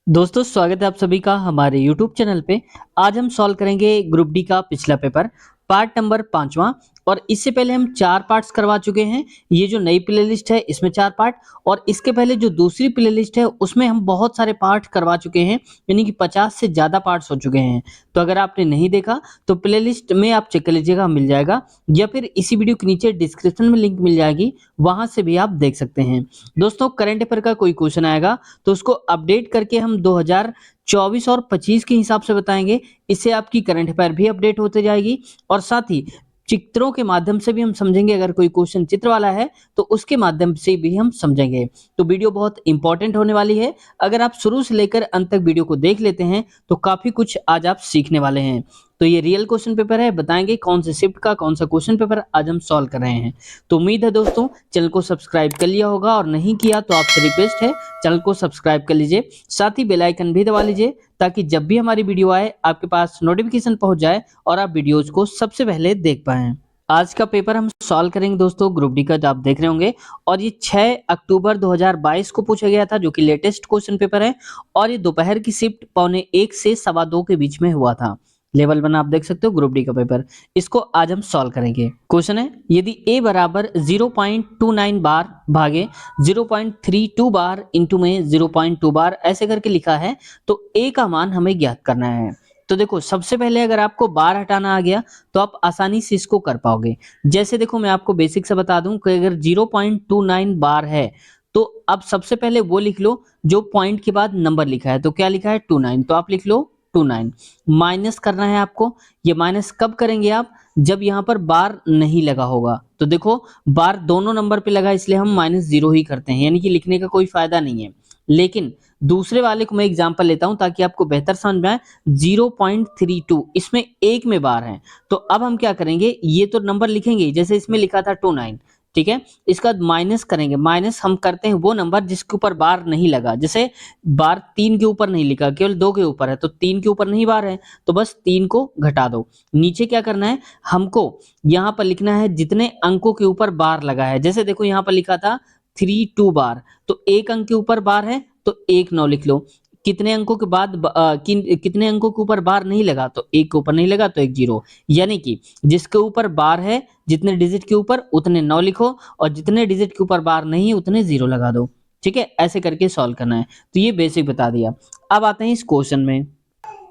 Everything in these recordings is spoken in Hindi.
दोस्तों स्वागत है आप सभी का हमारे YouTube चैनल पे। आज हम सॉल्व करेंगे ग्रुप डी का पिछला पेपर पार्ट नंबर 5वां। और इससे पहले हम 4 पार्ट्स करवा चुके हैं। ये जो नई प्लेलिस्ट है इसमें 4 पार्ट, और इसके पहले जो दूसरी प्लेलिस्ट है उसमें हम बहुत सारे पार्ट करवा चुके हैं, यानी कि 50 से ज़्यादा पार्ट्स हो चुके हैं। तो अगर आपने नहीं देखा तो प्लेलिस्ट में आप चेक कर लीजिएगा, मिल जाएगा, या फिर इसी वीडियो के नीचे डिस्क्रिप्शन में लिंक मिल जाएगी, वहां से भी आप देख सकते हैं। दोस्तों करंट अफेयर का कोई क्वेश्चन आएगा तो उसको अपडेट करके हम 2024 और 25 के हिसाब से बताएंगे। इससे आपकी करंट अफेयर भी अपडेट होते जाएगी, और साथ ही चित्रों के माध्यम से भी हम समझेंगे। अगर कोई क्वेश्चन चित्र वाला है तो उसके माध्यम से भी हम समझेंगे। तो वीडियो बहुत इंपॉर्टेंट होने वाली है। अगर आप शुरू से लेकर अंत तक वीडियो को देख लेते हैं तो काफी कुछ आज आप सीखने वाले हैं। तो ये रियल क्वेश्चन पेपर है, बताएंगे कौन से शिफ्ट का कौन सा क्वेश्चन पेपर आज हम सॉल्व कर रहे हैं। तो उम्मीद है दोस्तों चैनल को सब्सक्राइब कर लिया होगा, और नहीं किया तो आपसे रिक्वेस्ट है चैनल को सब्सक्राइब कर लीजिए, साथ ही बेल आइकन भी दबा लीजिए, ताकि जब भी हमारी वीडियो आए आपके पास नोटिफिकेशन पहुंच जाए और आप वीडियोज को सबसे पहले देख पाएं। आज का पेपर हम सॉल्व करेंगे दोस्तों ग्रुप डी का, जो आप देख रहे होंगे, और ये 6 अक्टूबर 2022 को पूछा गया था, जो कि लेटेस्ट क्वेश्चन पेपर है। और ये दोपहर की शिफ्ट 1:15 से 2:15 के बीच में हुआ था। लेवल 1 आप देख सकते हो ग्रुप डी का पेपर। इसको आज हम सॉल्व करेंगे। क्वेश्चन है, यदि a बराबर 0.29 बार भागे 0.32 बार इंटू में 0.2 बार ऐसे करके लिखा है, तो a का मान हमें ज्ञात करना है। तो देखो सबसे पहले अगर आपको बार हटाना आ गया तो आप आसानी से इसको कर पाओगे। जैसे देखो मैं आपको बेसिक से बता दूं कि अगर 0.29 बार है तो अब सबसे पहले वो लिख लो जो पॉइंट के बाद नंबर लिखा है। तो क्या लिखा है 29, तो आप लिख लो 29। माइनस करना है आपको। ये माइनस कब करेंगे आप, जब यहाँ पर बार नहीं लगा होगा। तो देखो बार दोनों नंबर पे लगा, इसलिए हम -0 ही करते हैं, यानी कि लिखने का कोई फायदा नहीं है। लेकिन दूसरे वाले को मैं एग्जांपल लेता हूं ताकि आपको बेहतर समझ में आए। 0.32 इसमें एक में बार है, तो अब हम क्या करेंगे, ये तो नंबर लिखेंगे जैसे इसमें लिखा था 29, ठीक है। इसका माइनस करेंगे। माइनस हम करते हैं वो नंबर जिसके ऊपर बार नहीं लगा। जैसे बार 3 के ऊपर नहीं लिखा, केवल 2 के ऊपर है, तो 3 के ऊपर नहीं बार है, तो बस 3 को घटा दो। नीचे क्या करना है, हमको यहाँ पर लिखना है जितने अंकों के ऊपर बार लगा है। जैसे देखो यहाँ पर लिखा था 32 बार, तो एक अंक के ऊपर बार है तो 1 9 लिख लो। कितने अंकों के बाद कितने अंकों के ऊपर बार नहीं लगा, तो 1 के ऊपर नहीं लगा तो 1 0। यानी कि जिसके ऊपर बार है जितने डिजिट के ऊपर उतने 9 लिखो, और जितने डिजिट के ऊपर बार नहीं है उतने 0 लगा दो। ठीक है, ऐसे करके सॉल्व करना है। तो ये बेसिक बता दिया। अब आते हैं इस क्वेश्चन में।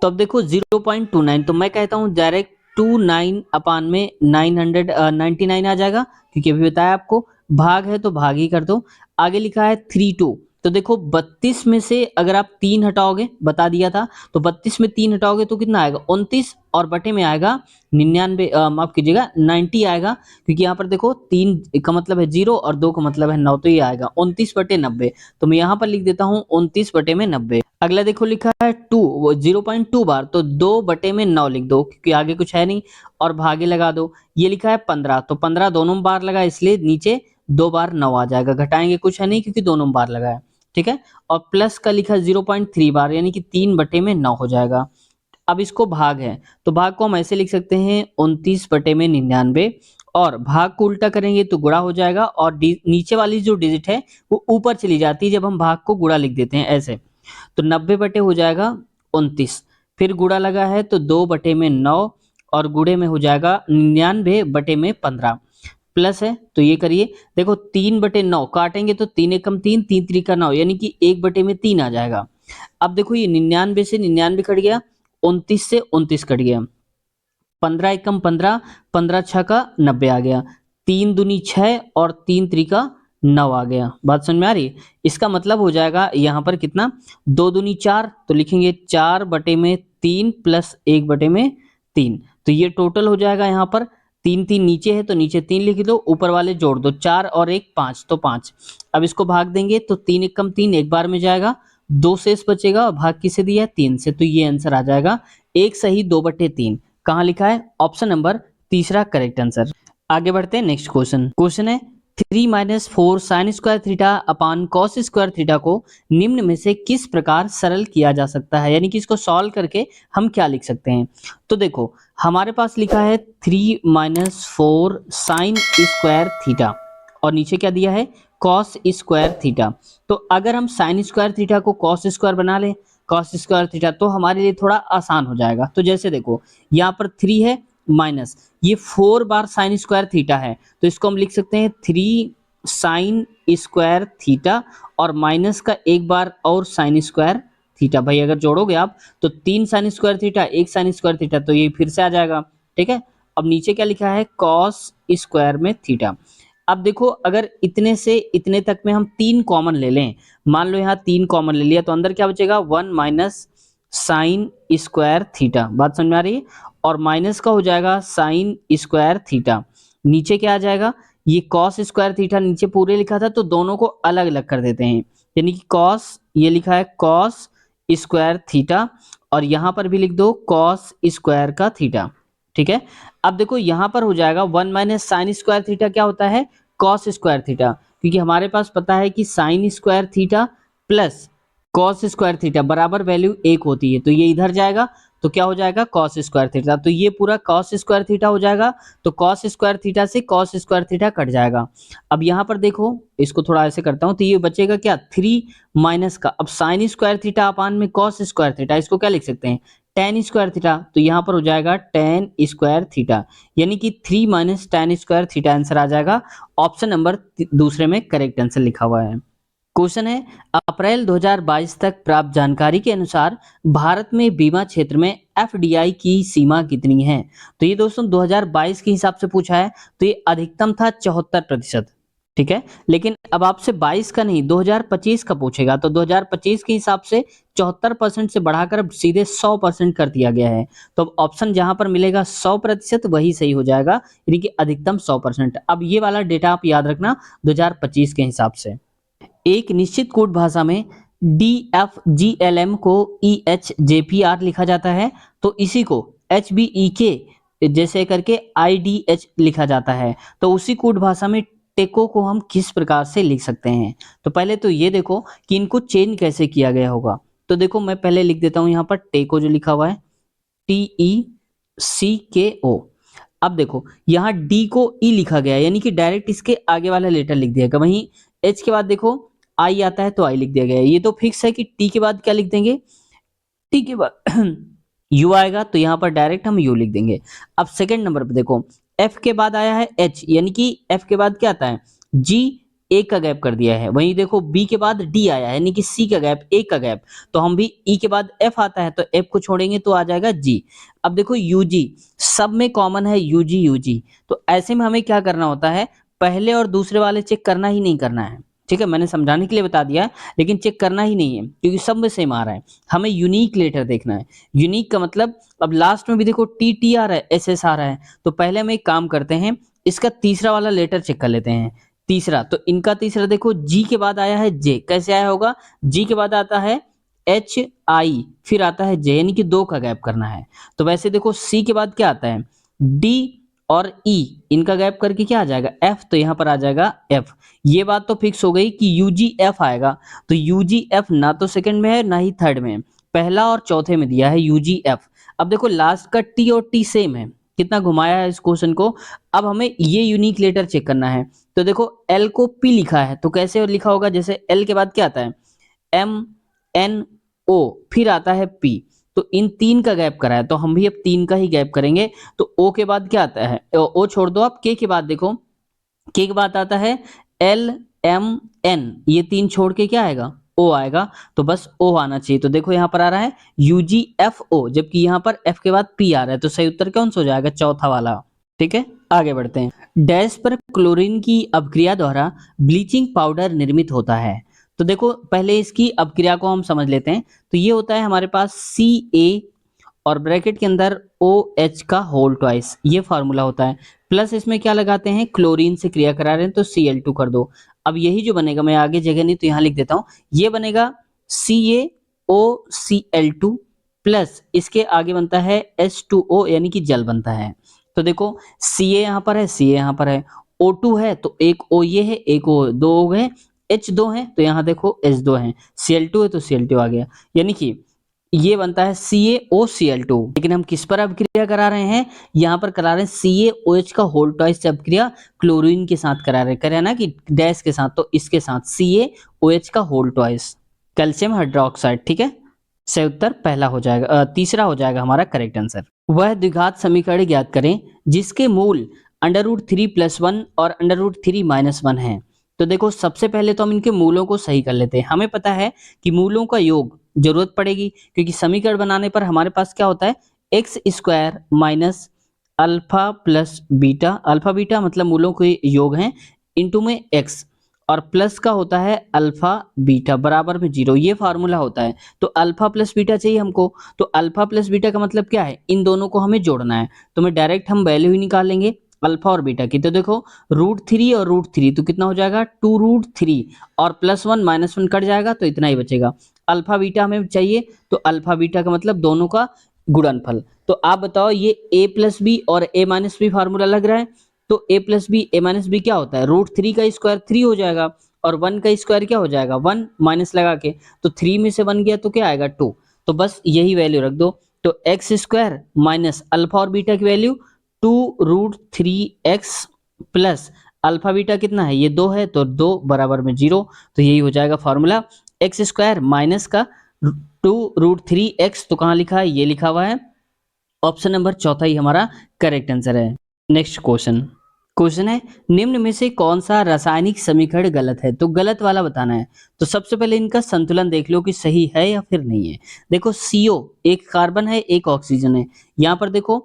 तो अब देखो 0.29, तो मैं कहता हूं डायरेक्ट 29 अपान में 999 आ जाएगा, क्योंकि अभी बताया आपको भाग है तो भाग ही कर दो। आगे लिखा है 32, तो देखो 32 में से अगर आप 3 हटाओगे, बता दिया था, तो 32 में 3 हटाओगे तो कितना आएगा 29, और बटे में आएगा 99, माफ कीजिएगा 90 आएगा, क्योंकि यहाँ पर देखो 3 का मतलब है 0 और 2 का मतलब है 9, तो ये आएगा 29/90। तो मैं यहाँ पर लिख देता हूँ 29/90। अगला देखो लिखा है 2, वो 0.2 बार, तो 2/9 लिख दो, क्योंकि आगे कुछ है नहीं, और भागे लगा दो। ये लिखा है 15, तो 15 दोनों में बार लगा, इसलिए नीचे 2 बार 9 आ जाएगा। घटाएंगे कुछ है नहीं क्योंकि दोनों में बार लगा है, ठीक है। और प्लस का लिखा 0.3 बार, यानी कि 3/9 हो जाएगा। अब इसको भाग है, तो भाग को हम ऐसे लिख सकते हैं 29/99, और भाग को उल्टा करेंगे तो गुणा हो जाएगा, और नीचे वाली जो डिजिट है वो ऊपर चली जाती है जब हम भाग को गुणा लिख देते हैं ऐसे। तो 90 बटे हो जाएगा 29, फिर गुणा लगा है तो 2/9, और गुणे में हो जाएगा 99/15, प्लस है तो ये करिए। देखो 3/9 काटेंगे तो 3 एकम 3, 3 त्रिका 9, यानी कि 1/3 आ जाएगा। अब देखो ये 99 से 99 कट गया, 29 से 29 कट गया, 15 एकम 15, 15 छः का 90 आ गया, 3 दूनी 6 और 3 त्रिका 9 आ गया। बात समझ में आ रही है। इसका मतलब हो जाएगा यहाँ पर कितना, 2 दूनी 4, तो लिखेंगे 4/3 प्लस 1/3, तो ये टोटल हो जाएगा। यहाँ पर 3 3 नीचे है तो नीचे 3 लिख दो, ऊपर वाले जोड़ दो, 4 और 1 5, तो 5। अब इसको भाग देंगे तो 3 एकम 3 एक बार में जाएगा, 2 शेष बचेगा, और भाग किसे दिया है 3 से, तो ये आंसर आ जाएगा 1 सही 2/3। कहाँ लिखा है, ऑप्शन नंबर तीसरा करेक्ट आंसर। आगे बढ़ते हैं नेक्स्ट क्वेश्चन। क्वेश्चन है 3 - 4 sine square theta upon cos square theta को निम्न में से किस प्रकार सरल किया जा सकता है, यानी कि इसको सॉल्व करके हम क्या लिख सकते हैं। तो देखो हमारे पास लिखा है 3 - 4 साइन स्क्वायर थीटा, और नीचे क्या दिया है कॉस स्क्वायर थीटा। तो अगर हम साइन स्क्वायर थीटा को कॉस स्क्वायर बना लें कॉस स्क्वायर थीटा, तो हमारे लिए थोड़ा आसान हो जाएगा। तो जैसे देखो यहाँ पर 3 है माइनस ये 4 बार साइन स्क्वायर थीटा है, तो इसको हम लिख सकते हैं 3 साइन स्क्वायर थीटा और माइनस का एक बार और साइन स्क्वायर थीटा। भाई अगर जोड़ोगे आप तो 3 sine square theta 1 sine square theta, तो ये फिर से आ जाएगा। ठीक है, अब नीचे क्या लिखा है कॉस स्क्वायर में थीटा। अब देखो अगर इतने से इतने तक में हम 3 कॉमन ले लें, मान लो यहाँ 3 कॉमन ले लिया, तो अंदर क्या बचेगा 1 माइनस साइन स्क्वायर थीटा। बात समझ में आ रही है? और माइनस का हो जाएगा साइन स्क्वायर थीटा। नीचे क्या आ जाएगा, ये कॉस स्क्वायर थीटा नीचे पूरे लिखा था, तो दोनों को अलग अलग कर देते हैं, यानी कि कॉस, ये लिखा है कॉस स्क्वायर थीटा, और यहाँ पर भी लिख दो कॉस स्क्वायर का थीटा। ठीक है, अब देखो यहाँ पर हो जाएगा 1 माइनस साइन स्क्वायर थीटा क्या होता है कॉस स्क्वायर थीटा, क्योंकि हमारे पास पता है कि sine square theta plus cos square theta बराबर वैल्यू 1 होती है, तो ये इधर जाएगा तो क्या हो जाएगा कॉस स्क्वायर थीटा, तो ये पूरा कॉस स्क्वायर थीटा हो जाएगा। तो कॉस स्क्वायर थीटा से कॉस स्क्वायर थीटा कट जाएगा। अब यहाँ पर देखो इसको थोड़ा ऐसे करता हूँ, तो ये बचेगा क्या 3 माइनस का, अब साइन स्क्वायर थीटा अपान में कॉस स्क्वायर थीटा, इसको क्या लिख सकते हैं टेन स्क्वायर थीटा, तो यहाँ पर हो जाएगा टेन स्क्वायर थीटा, यानी कि 3 minus ten square theta answer आ जाएगा। ऑप्शन नंबर दूसरे में करेक्ट आंसर लिखा हुआ है। क्वेश्चन है अप्रैल 2022 तक प्राप्त जानकारी के अनुसार भारत में बीमा क्षेत्र में एफडीआई की सीमा कितनी है। तो ये दोस्तों 2022 के हिसाब से पूछा है, तो ये अधिकतम था 74%। ठीक है, लेकिन अब आपसे 22 का नहीं 2025 का पूछेगा, तो 2025 के हिसाब से 74% से बढ़ाकर अब सीधे 100% कर दिया गया है। तो अब ऑप्शन जहां पर मिलेगा 100% वही सही हो जाएगा, यानी कि अधिकतम 100%। अब ये वाला डेटा आप याद रखना 2025 के हिसाब से। एक निश्चित कोड भाषा में DFGLM को EHJPR लिखा जाता है, तो इसी को HBEK जैसे करके IDH लिखा जाता है, तो उसी कोड भाषा में टेको को हम किस प्रकार से लिख सकते हैं। तो पहले तो ये देखो कि इनको चेंज कैसे किया गया होगा। तो देखो मैं पहले लिख देता हूं यहाँ पर टेको जो लिखा हुआ है TECKO। अब देखो यहाँ डी को ई लिखा गया है, यानी कि डायरेक्ट इसके आगे वाला लेटर लिख दिया गया। वहीं एच के बाद देखो आई आता है तो आई लिख दिया गया है। ये तो फिक्स है कि टी के बाद क्या लिख देंगे, टी के बाद यू आएगा, तो यहाँ पर डायरेक्ट हम यू लिख देंगे। अब सेकंड नंबर पे देखो एफ के बाद आया है एच, यानी कि एफ के बाद क्या आता है जी, एक का गैप कर दिया है। वहीं देखो बी के बाद डी आया है, यानी कि सी का गैप, एक का गैप, तो हम भी ई के बाद एफ आता है तो एफ को छोड़ेंगे तो आ जाएगा जी। अब देखो यूजी सब में कॉमन है यूजी यूजी, तो ऐसे में हमें क्या करना होता है पहले और दूसरे वाले चेक करना ही नहीं करना है। ठीक है, मैंने समझाने के लिए बता दिया है, लेकिन चेक करना ही नहीं है क्योंकि सब में सेम आ रहा है। हमें यूनिक लेटर देखना है। यूनिक का मतलब अब लास्ट में भी देखो टी टी आ रहा है, एस एस आ रहा है, तो पहले हम एक काम करते हैं इसका तीसरा वाला लेटर चेक कर लेते हैं। तीसरा, तो इनका तीसरा देखो जी के बाद आया है जे, कैसे आया होगा जी के बाद आता है एच आई फिर आता है जे, यानी कि 2 का गैप करना है। तो वैसे देखो सी के बाद क्या आता है डी और ई, इनका गैप करके क्या आ जाएगा एफ, तो यहाँ पर आ जाएगा एफ। ये बात तो फिक्स हो गई कि यूजी एफ आएगा, तो यूजी एफ ना तो सेकंड में है ना ही थर्ड में है, पहला और चौथे में दिया है यूजी एफ। अब देखो लास्ट का टी और टी सेम है, कितना घुमाया है इस क्वेश्चन को। अब हमें ये यूनिक लेटर चेक करना है, तो देखो एल को पी लिखा है तो कैसे लिखा होगा, जैसे एल के बाद क्या आता है एम एन ओ फिर आता है पी, तो इन 3 का गैप करा है तो हम भी अब 3 का ही गैप करेंगे। तो ओ के बाद क्या आता है, ओ छोड़ दो, आप के बाद देखो के के बाद आता है एल एम एन, ये 3 छोड़ के क्या आएगा ओ आएगा, तो बस ओ आना चाहिए। तो देखो यहाँ पर आ रहा है यूजी एफ ओ, जबकि यहाँ पर एफ के बाद पी आ रहा है, तो सही उत्तर कौन सा हो जाएगा चौथा वाला। ठीक है, आगे बढ़ते हैं। डैश पर क्लोरीन की अपक्रिया द्वारा ब्लीचिंग पाउडर निर्मित होता है। तो देखो पहले इसकी अपक्रिया को हम समझ लेते हैं। तो ये होता है हमारे पास सी ए और ब्रैकेट के अंदर ओ एच का होल ट्वाइस, ये फार्मूला होता है, प्लस इसमें क्या लगाते हैं क्लोरीन से क्रिया करा रहे हैं तो Cl2 कर दो। अब यही जो बनेगा, मैं आगे जगह नहीं तो यहाँ लिख देता हूँ, ये बनेगा CaOCl2 प्लस इसके आगे बनता है H2O, यानी कि जल बनता है। तो देखो Ca यहाँ पर है, Ca यहाँ पर है, O2 है तो एक O ये है, एक O, 2 O है, H2 है तो यहाँ देखो H2 है, Cl2 है तो Cl2 आ गया, यानी कि ये बनता है CaOCl2। लेकिन हम किस पर अभिक्रिया करा रहे हैं, यहाँ पर करा रहे हैं CaOH का होल ट्वाइस से अभिक्रिया क्लोरीन के साथ करा रहे हैं, करे ना कि डैश के साथ, तो इसके साथ CaOH का होल ट्वाइस कैल्शियम हाइड्रोक्साइड। ठीक है, सही उत्तर पहला हो जाएगा, तीसरा हो जाएगा हमारा करेक्ट आंसर। वह द्विघात समीकरण ज्ञात करें जिसके मूल √3+1 और √3-1 है। तो देखो सबसे पहले तो हम इनके मूलों को सही कर लेते हैं। हमें पता है कि मूलों का योग जरूरत पड़ेगी, क्योंकि समीकरण बनाने पर हमारे पास क्या होता है, x square minus alpha plus beta, alpha beta मतलब मूलों के योग हैं, इंटू में एक्स, और प्लस का होता है अल्फा बीटा बराबर में 0, ये फार्मूला होता है। तो अल्फा प्लस बीटा चाहिए हमको, तो अल्फा प्लस बीटा का मतलब क्या है, इन दोनों को हमें जोड़ना है। तो मैं डायरेक्ट हम वैल्यू ही निकाल लेंगे अल्फा और बीटा की। तो देखो √3 और √3 तो कितना हो जाएगा, 2√3, और +1 - 1 कट जाएगा तो इतना ही बचेगा। अल्फा बीटा हमें चाहिए, तो अल्फा बीटा का मतलब दोनों का गुणनफल। तो आप बताओ ये a प्लस बी और a माइनस बी फार्मूला लग रहा है, तो a plus B a minus B क्या होता है, √3 का स्क्वायर 3 हो जाएगा, और 1 का स्क्वायर क्या हो जाएगा 1, माइनस लगा के, तो 3 में से 1 गया तो क्या आएगा 2। तो बस यही वैल्यू रख दो। तो एक्स स्क्वायर माइनस अल्फा और बीटा की value 2√3x plus alpha beta कितना है, ये 2 है, तो 2 बराबर में 0। तो यही हो जाएगा फॉर्मूला, एक्स स्क्वायर माइनस का 2√3x, तो कहाँ लिखा है, ये लिखा हुआ है। ऑप्शन नंबर चौथा ही हमारा करेक्ट आंसर है। नेक्स्ट क्वेश्चन है, निम्न में से कौन सा रासायनिक समीकरण गलत है, तो गलत वाला बताना है। तो सबसे पहले इनका संतुलन देख लो कि सही है या फिर नहीं है। देखो CO एक कार्बन है एक ऑक्सीजन है, यहाँ पर देखो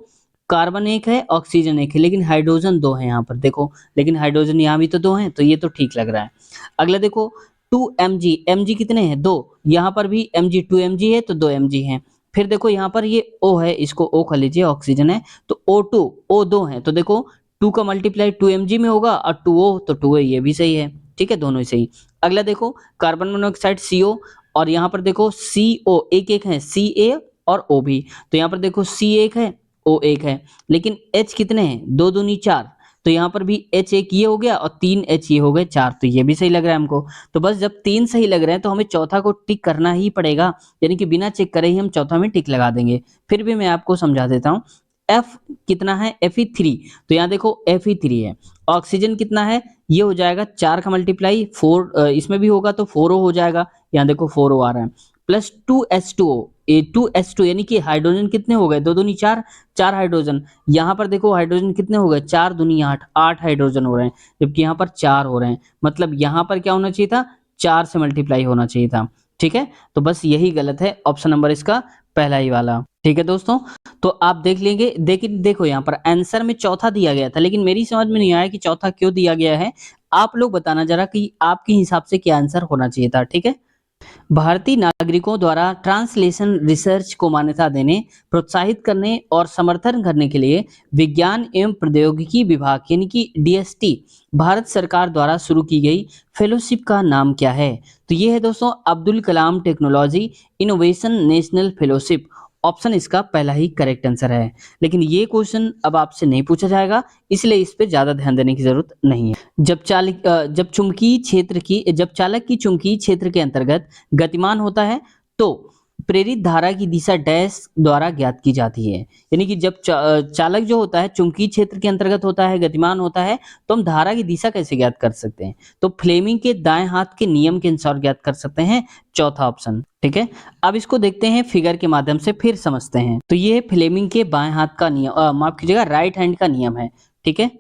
कार्बन एक है ऑक्सीजन एक है, लेकिन हाइड्रोजन 2 है यहाँ पर देखो, लेकिन हाइड्रोजन यहाँ भी तो 2 है, तो ये तो ठीक लग रहा है। अगला देखो 2 mg कितने हैं, 2, यहाँ पर भी mg 2 mg है तो 2 mg है। फिर देखो यहाँ पर ये O है, इसको O कर लीजिए, ऑक्सीजन है, तो O2 O2 है, तो देखो 2 का मल्टीप्लाई 2 mg में होगा, और 2O तो 2 है, ये भी सही है, ठीक है, दोनों ही सही। अगला देखो कार्बन मोनोऑक्साइड CO, और यहाँ पर देखो CO एक एक है, Ca और O भी, तो यहाँ पर देखो C एक है O एक है, लेकिन H कितने हैं, 2 दूनी 4, तो यहाँ पर भी H एक ये हो गया और 3 H ये हो गए 4, तो ये भी सही लग रहा है हमको। तो बस जब 3 सही लग रहे हैं तो हमें चौथा को टिक करना ही पड़ेगा, यानी कि बिना चेक करे ही हम चौथा में टिक लगा देंगे। फिर भी मैं आपको समझा देता हूँ। F कितना है, Fe3, तो यहाँ देखो Fe3 है। ऑक्सीजन कितना है, ये हो जाएगा 4 का मल्टीप्लाई 4, इसमें भी होगा तो 4O हो जाएगा, यहाँ देखो 4O आ रहा है, प्लस 2H2O, ए 2H2 यानी कि हाइड्रोजन कितने हो गए, 2 दूनी 4, 4 हाइड्रोजन, यहाँ पर देखो हाइड्रोजन कितने हो गए, 4 दूनी 8, 8 हाइड्रोजन हो रहे हैं, जबकि यहाँ पर 4 हो रहे हैं, मतलब यहाँ पर क्या होना चाहिए था, 4 से मल्टीप्लाई होना चाहिए था, ठीक है। तो बस यही गलत है, ऑप्शन नंबर इसका पहला ही वाला, ठीक है दोस्तों। तो आप देख लेंगे, लेकिन देखो यहाँ पर आंसर में चौथा दिया गया था, लेकिन मेरी समझ में नहीं आया कि चौथा क्यों दिया गया है। आप लोग बताना जरा कि आपके हिसाब से क्या आंसर होना चाहिए था, ठीक है। भारतीय नागरिकों द्वारा ट्रांसलेशन रिसर्च को मान्यता देने, प्रोत्साहित करने और समर्थन करने के लिए विज्ञान एवं प्रौद्योगिकी विभाग यानी कि DST भारत सरकार द्वारा शुरू की गई फेलोशिप का नाम क्या है। तो ये है दोस्तों Abdul Kalam technology innovation national fellowship. Option इसका पहला ही करेक्ट आंसर है, लेकिन ये क्वेश्चन अब आपसे नहीं पूछा जाएगा, इसलिए इस पे ज्यादा ध्यान देने की जरूरत नहीं है। जब चालक की चुंबकीय क्षेत्र के अंतर्गत गतिमान होता है तो प्रेरित धारा की दिशा डैश द्वारा ज्ञात की जाती है। यानी कि जब चालक जो होता है चुंबकीय क्षेत्र के अंतर्गत होता है, गतिमान होता है, तो हम धारा की दिशा कैसे ज्ञात कर सकते हैं, तो फ्लेमिंग के दाएं हाथ के नियम के अनुसार ज्ञात कर सकते हैं, चौथा ऑप्शन, ठीक है। अब इसको देखते हैं फिगर के माध्यम से, फिर समझते हैं। तो ये फ्लेमिंग के बाएं हाथ का नियम, माफ कीजिएगा राइट हैंड का नियम है, ठीक है।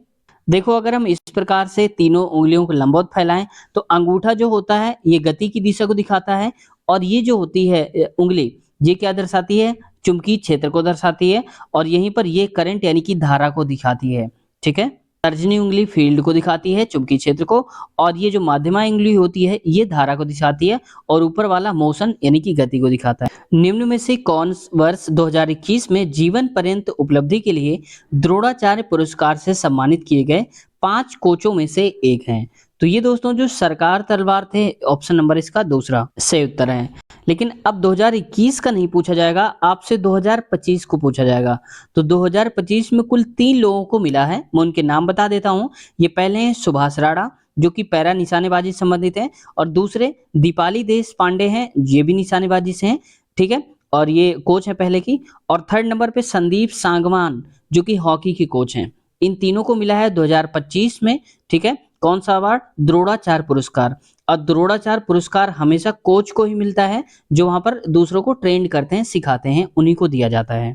देखो अगर हम इस प्रकार से तीनों उंगलियों को लंबवत फैलाएं, तो अंगूठा जो होता है ये गति की दिशा को दिखाता है, और ये जो होती है उंगली, ये क्या दर्शाती है, चुंबकीय क्षेत्र को दर्शाती है, और यहीं पर ये करंट यानी कि धारा को दिखाती है, ठीक है। तर्जनी उंगली फील्ड को दिखाती है, चुंबकीय क्षेत्र को, और ये जो माध्यमा उंगली होती है ये धारा को दिखाती है, और ऊपर वाला मोशन यानी कि गति को दिखाता है। निम्न में से कौन वर्ष 2021 में जीवन पर्यंत उपलब्धि के लिए द्रोणाचार्य पुरस्कार से सम्मानित किए गए 5 कोचों में से एक हैं। तो ये दोस्तों जो सरकार तलवार थे, ऑप्शन नंबर इसका दूसरा सही उत्तर है। लेकिन अब 2021 का नहीं पूछा जाएगा, आपसे 2025 को पूछा जाएगा। तो 2025 में कुल 3 लोगों को मिला है, मैं उनके नाम बता देता हूँ। ये पहले हैं सुभाष राणा, जो कि पैरा निशानेबाजी से संबंधित है, और दूसरे दीपाली देश पांडे हैं, ये भी निशानेबाजी से हैं, ठीक है, और ये कोच है पहले की। और थर्ड नंबर पे संदीप सांगवान, जो कि हॉकी के कोच हैं। इन तीनों को मिला है 2025 में, ठीक है, कौन सा अवार्ड, द्रोणाचार्य पुरस्कार। और द्रोणाचार्य पुरस्कार हमेशा कोच को ही मिलता है, जो वहां पर दूसरों को ट्रेंड करते हैं, सिखाते हैं, उन्हीं को दिया जाता है।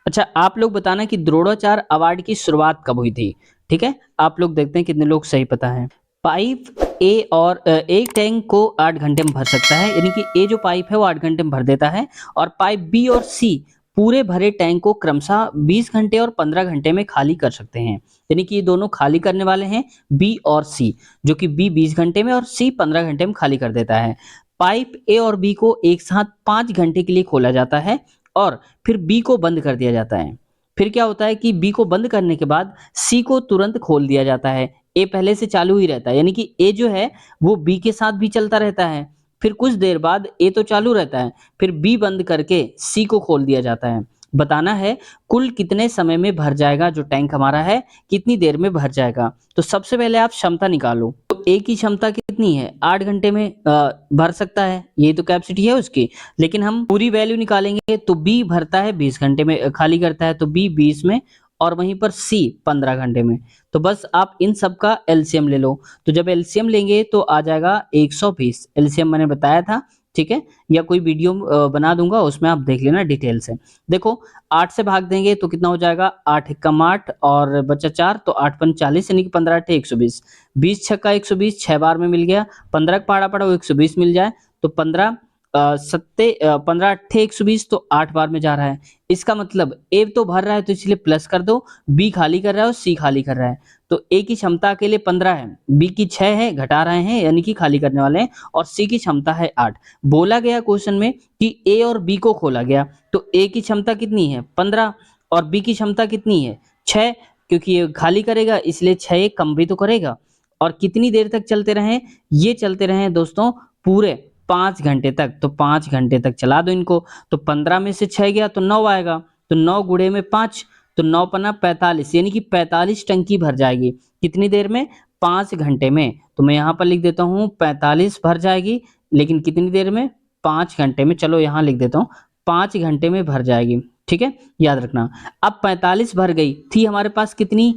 अच्छा, आप लोग बताना कि द्रोणाचार्य अवार्ड की शुरुआत कब हुई थी। ठीक है, आप लोग देखते हैं कितने लोग सही पता है। पाइप ए और एक टैंक को 8 घंटे में भर सकता है, यानी कि ए जो पाइप है वो 8 घंटे में भर देता है, और पाइप बी और सी पूरे भरे टैंक को क्रमशः 20 घंटे और 15 घंटे में खाली कर सकते हैं। यानी कि ये दोनों खाली करने वाले हैं, बी और सी, जो कि बी 20 घंटे में और सी 15 घंटे में खाली कर देता है। पाइप ए और बी को एक साथ 5 घंटे के लिए खोला जाता है और फिर बी को बंद कर दिया जाता है। फिर क्या होता है कि बी को बंद करने के बाद सी को तुरंत खोल दिया जाता है। ए पहले से चालू ही रहता है, यानी कि ए जो है वो बी के साथ भी चलता रहता है। फिर कुछ देर बाद ए तो चालू रहता है, फिर बी बंद करके सी को खोल दिया जाता है। बताना है कुल कितने समय में भर जाएगा, जो टैंक हमारा है कितनी देर में भर जाएगा। तो सबसे पहले आप क्षमता निकालो। तो ए की क्षमता कितनी है, 8 घंटे में भर सकता है, ये तो कैपेसिटी है उसकी। लेकिन हम पूरी वैल्यू निकालेंगे तो बी भरता है 20 घंटे में, खाली करता है तो बी 20 में, और वहीं पर सी 15 घंटे में। तो बस आप इन सब का एलसीएम ले लो। तो जब एलसीएम लेंगे तो आ जाएगा 120। एलसीएम मैंने बताया था, ठीक है, या कोई वीडियो बना दूंगा, उसमें आप देख लेना डिटेल से। देखो 8 से भाग देंगे तो कितना हो जाएगा, 8 एकम 8 और बचा 4, तो 8 पन 40, यानी कि 15 8 120। 20 छक्का 120, 6 बार में मिल गया। 15 का पहाड़ा पड़ा वो 120 मिल जाए, तो 15 15 अट्ठे 120, तो 8 बार में जा रहा है। इसका मतलब ए तो भर रहा है तो इसलिए प्लस कर दो, बी खाली कर रहा है और सी खाली कर रहा है। तो ए की क्षमता के लिए 15 है, बी की 6 है, घटा रहे हैं यानी कि खाली करने वाले हैं, और सी की क्षमता है 8। बोला गया क्वेश्चन में कि ए और बी को खोला गया, तो ए की क्षमता कितनी है 15, और बी की क्षमता कितनी है 6, क्योंकि ये खाली करेगा इसलिए 6 एक कम भी तो करेगा। और कितनी देर तक चलते रहे, ये चलते रहे दोस्तों पूरे 5 घंटे तक। तो 5 घंटे तक चला दो इनको। तो 15 में से 6 गया तो 9 आएगा, तो 9 गुणे में 5, तो 9 पन्ना 45, यानी कि 45 टंकी भर जाएगी। कितनी देर में, 5 घंटे में। तो मैं यहाँ पर लिख देता हूँ 45 भर जाएगी, लेकिन कितनी देर में, 5 घंटे में। चलो यहाँ लिख देता हूँ 5 घंटे में भर जाएगी, ठीक है, याद रखना। अब 45 भर गई थी हमारे पास कितनी,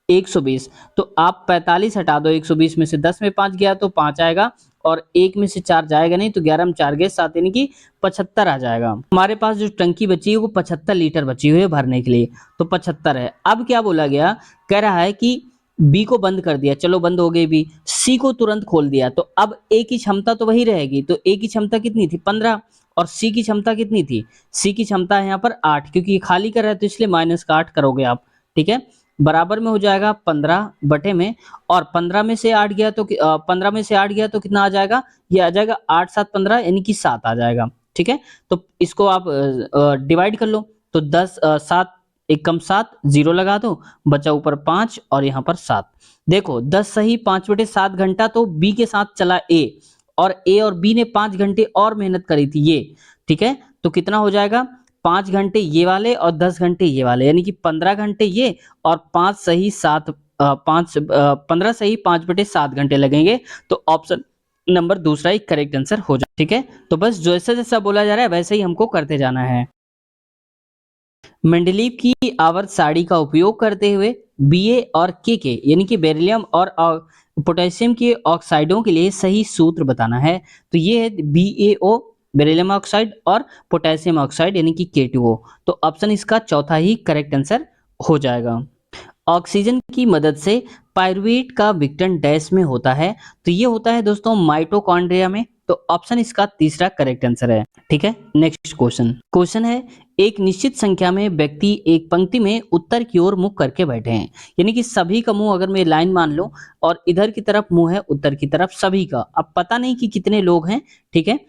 120। तो आप 45 हटा दो 120 में से, 10 में 5 गया तो 5 आएगा, और 1 में से 4 जाएगा नहीं, तो 11 में 4 गए 7, यानी कि 75 आ जाएगा। हमारे पास जो टंकी बची है वो 75 लीटर बची हुई है भरने के लिए, तो 75 है। अब क्या बोला गया, कह रहा है कि बी को बंद कर दिया, चलो बंद हो गई बी, सी को तुरंत खोल दिया, तो अब ए की क्षमता तो वही रहेगी। तो ए की क्षमता कितनी थी 15, और सी की क्षमता कितनी थी, सी की क्षमता है यहाँ पर 8, क्योंकि ये खाली कर रहा है तो इसलिए माइनस का 8 करोगे आप, ठीक है। बराबर में हो जाएगा 15 बटे में, और 15 में से 8 गया तो 15 में से 8 गया तो कितना आ जाएगा, ये आ जाएगा 8 7 15, यानी कि 7 आ जाएगा, ठीक है। तो इसको आप डिवाइड कर लो, तो 10 7 एक कम 7, 0 लगा दो, बचा ऊपर 5 और यहाँ पर 7। देखो 10 सही 5 बटे 7 घंटा तो बी के साथ चला ए, और बी ने 5 घंटे और मेहनत करी थी ये, ठीक है। तो कितना हो जाएगा, 5 घंटे ये वाले और 10 घंटे ये वाले, यानी कि 15 घंटे ये, और 5 सही 7 5 15 सही 5 बटे 7 घंटे लगेंगे। तो ऑप्शन नंबर दूसरा ही करेक्ट आंसर हो जाए, ठीक है। तो बस जैसा जैसा बोला जा रहा है वैसे ही हमको करते जाना है। मंडलीक की आवर्त सारणी का उपयोग करते हुए Ba और K यानी कि बेरिलियम और पोटेशियम के ऑक्साइडों के लिए सही सूत्र बताना है। तो ये है BaO बेरिलियम ऑक्साइड और पोटेशियम ऑक्साइड यानी कि K2O। तो ऑप्शन इसका चौथा ही करेक्ट आंसर हो जाएगा। ऑक्सीजन की मदद से पायरुवेट का विघटन डैश में होता है, तो ये होता है दोस्तों माइटोकॉन्ड्रिया में। तो ऑप्शन इसका तीसरा करेक्ट आंसर है, ठीक है। नेक्स्ट क्वेश्चन है, एक निश्चित संख्या में व्यक्ति एक पंक्ति में उत्तर की ओर मुख करके बैठे हैं, यानी कि सभी का मुंह, अगर मैं लाइन मान लूं और इधर की तरफ मुंह है उत्तर की तरफ सभी का, अब पता नहीं कि कितने लोग हैं, ठीक है।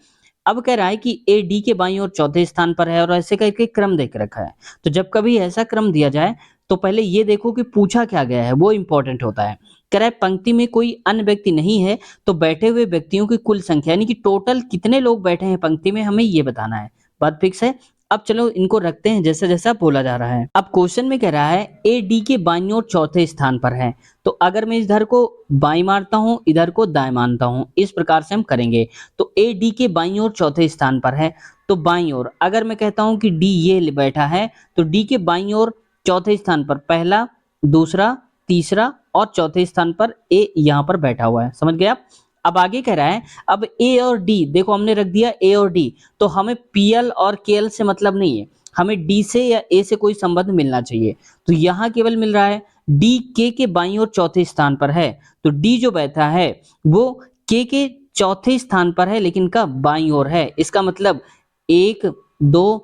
अब कह रहा है कि ए डी के बाईं ओर चौथे स्थान पर है, और ऐसे करके क्रम देख रखा है। तो जब कभी ऐसा क्रम दिया जाए तो पहले ये देखो कि पूछा क्या गया है, वो इंपॉर्टेंट होता है। कह रहा है पंक्ति में कोई अन्य व्यक्ति नहीं है, तो बैठे हुए व्यक्तियों की कुल संख्या, यानी कि टोटल कितने लोग बैठे हैं पंक्ति में, हमें ये बताना है। बात फिक्स है। अब चलो इनको रखते हैं जैसा जैसा बोला जा रहा है। अब क्वेश्चन में कह रहा है ए डी के बाईं ओर चौथे स्थान पर है, तो अगर मैं इधर को बाईं मारता हूं इधर को दाएं मानता हूं, इस प्रकार से हम करेंगे। तो ए डी के बाईं ओर चौथे स्थान पर है, तो बाईं ओर अगर मैं कहता हूं कि डी ये बैठा है, तो डी के बाईं ओर चौथे स्थान पर पहला, दूसरा, तीसरा और चौथे स्थान पर ए यहां पर बैठा हुआ है, समझ गए आप। अब आगे कह रहा है, अब ए और डी, देखो हमने रख दिया ए और डी, तो हमें पीएल और केएल से मतलब नहीं है, हमें डी से या ए से कोई संबंध मिलना चाहिए। तो यहाँ केवल मिल रहा है डी के बाईं ओर चौथे स्थान पर है, तो डी जो बैठा है वो के चौथे स्थान पर है, लेकिन कब, बाईं ओर है। इसका मतलब 1 2